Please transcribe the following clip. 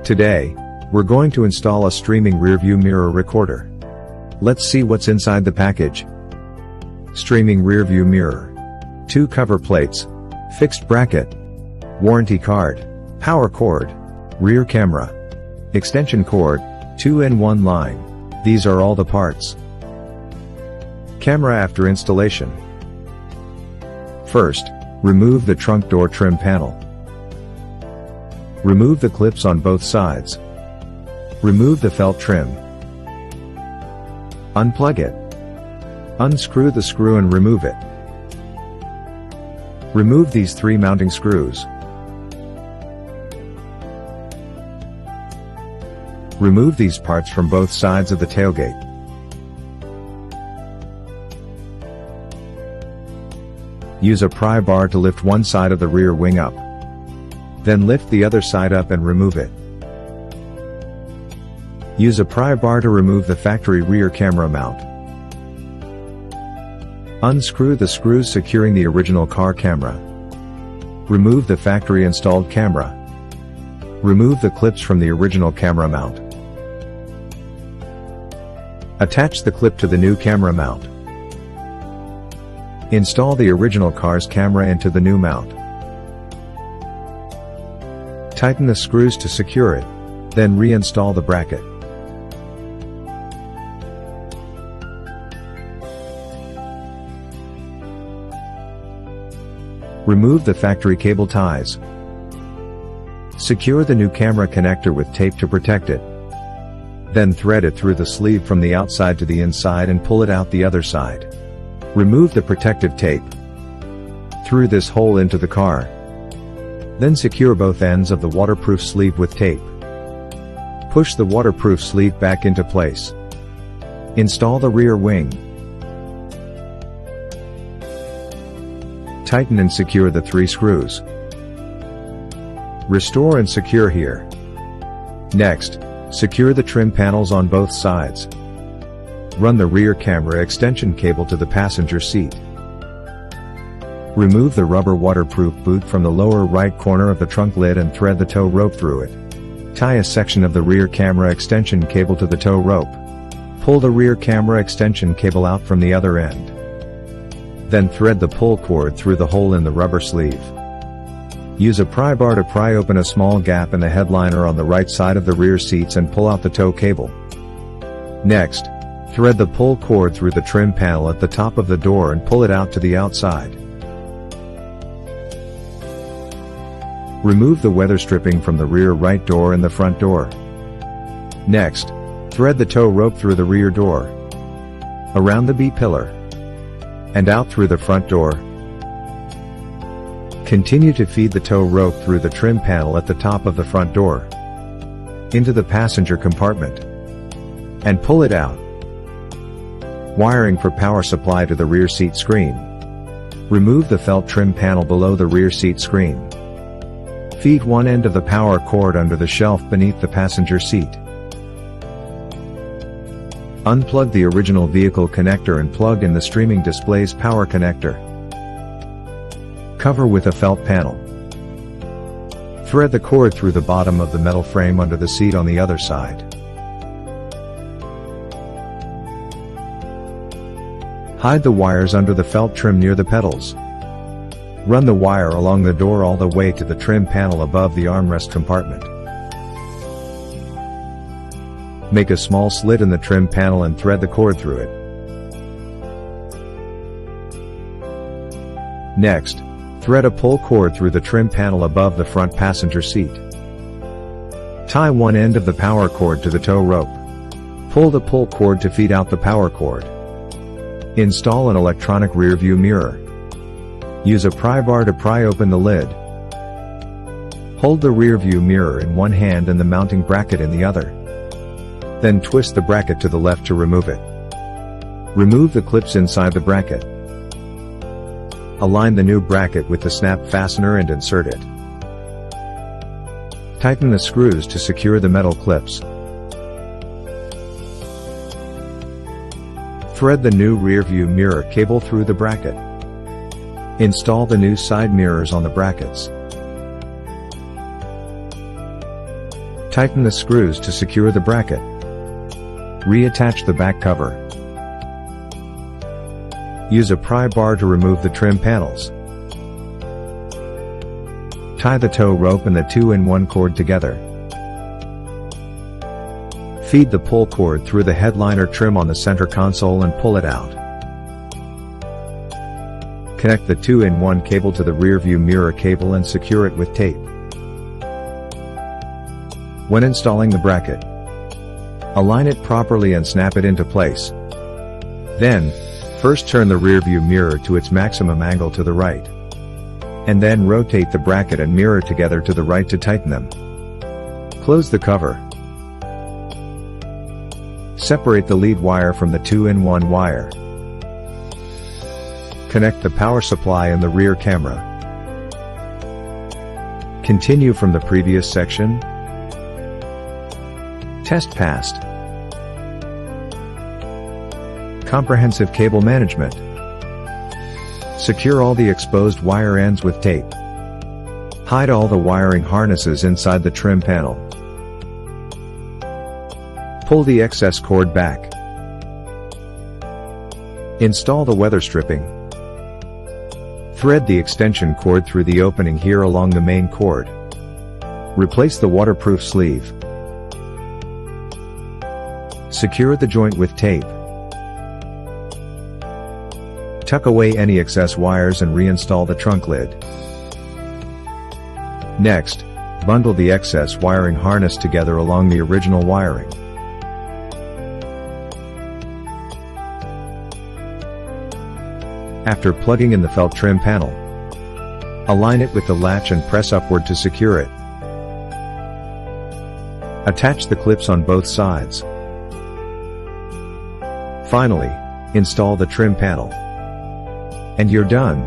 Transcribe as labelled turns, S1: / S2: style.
S1: Today, we're going to install a streaming rearview mirror recorder. Let's see what's inside the package. Streaming rearview mirror. 2 cover plates. Fixed bracket. Warranty card. Power cord. Rear camera. Extension cord. 2 in 1 line. These are all the parts. Camera after installation. First, remove the trunk door trim panel. Remove the clips on both sides. Remove the felt trim. Unplug it. Unscrew the screw and remove it. Remove these 3 mounting screws. Remove these parts from both sides of the tailgate. Use a pry bar to lift one side of the rear wing up. Then lift the other side up and remove it. Use a pry bar to remove the factory rear camera mount. Unscrew the screws securing the original car camera. Remove the factory installed camera. Remove the clips from the original camera mount. Attach the clip to the new camera mount. Install the original car's camera into the new mount. Tighten the screws to secure it, then reinstall the bracket. Remove the factory cable ties. Secure the new camera connector with tape to protect it. Then thread it through the sleeve from the outside to the inside and pull it out the other side. Remove the protective tape through this hole into the car. Then secure both ends of the waterproof sleeve with tape. Push the waterproof sleeve back into place. Install the rear wing. Tighten and secure the 3 screws. Restore and secure here. Next, secure the trim panels on both sides. Run the rear camera extension cable to the passenger seat. Remove the rubber waterproof boot from the lower right corner of the trunk lid and thread the tow rope through it. Tie a section of the rear camera extension cable to the tow rope. Pull the rear camera extension cable out from the other end. Then thread the pull cord through the hole in the rubber sleeve. Use a pry bar to pry open a small gap in the headliner on the right side of the rear seats and pull out the tow cable. Next, thread the pull cord through the trim panel at the top of the door and pull it out to the outside. Remove the weather stripping from the rear right door and the front door. Next, thread the tow rope through the rear door, around the B-pillar, and out through the front door. Continue to feed the tow rope through the trim panel at the top of the front door, into the passenger compartment, and pull it out. Wiring for power supply to the rear seat screen. Remove the felt trim panel below the rear seat screen. Feed one end of the power cord under the shelf beneath the passenger seat. Unplug the original vehicle connector and plug in the streaming display's power connector. Cover with a felt panel. Thread the cord through the bottom of the metal frame under the seat on the other side. Hide the wires under the felt trim near the pedals. Run the wire along the door all the way to the trim panel above the armrest compartment. Make a small slit in the trim panel and thread the cord through it. Next, thread a pull cord through the trim panel above the front passenger seat. Tie one end of the power cord to the tow rope. Pull the pull cord to feed out the power cord. Install an electronic rearview mirror. Use a pry bar to pry open the lid. Hold the rearview mirror in one hand and the mounting bracket in the other. Then twist the bracket to the left to remove it. Remove the clips inside the bracket. Align the new bracket with the snap fastener and insert it. Tighten the screws to secure the metal clips. Thread the new rearview mirror cable through the bracket. Install the new side mirrors on the brackets. Tighten the screws to secure the bracket. Reattach the back cover. Use a pry bar to remove the trim panels. Tie the tow rope and the 2-in-1 cord together. Feed the pull cord through the headliner trim on the center console and pull it out. Connect the 2-in-1 cable to the rear view mirror cable and secure it with tape. When installing the bracket, align it properly and snap it into place. Then, first turn the rear view mirror to its maximum angle to the right. And then rotate the bracket and mirror together to the right to tighten them. Close the cover. Separate the lead wire from the 2-in-1 wire. Connect the power supply and the rear camera. Continue from the previous section. Test passed. Comprehensive cable management. Secure all the exposed wire ends with tape. Hide all the wiring harnesses inside the trim panel. Pull the excess cord back. Install the weather stripping. Thread the extension cord through the opening here along the main cord. Replace the waterproof sleeve. Secure the joint with tape. Tuck away any excess wires and reinstall the trunk lid. Next, bundle the excess wiring harness together along the original wiring. After plugging in the felt trim panel, align it with the latch and press upward to secure it. Attach the clips on both sides. Finally, install the trim panel. And you're done.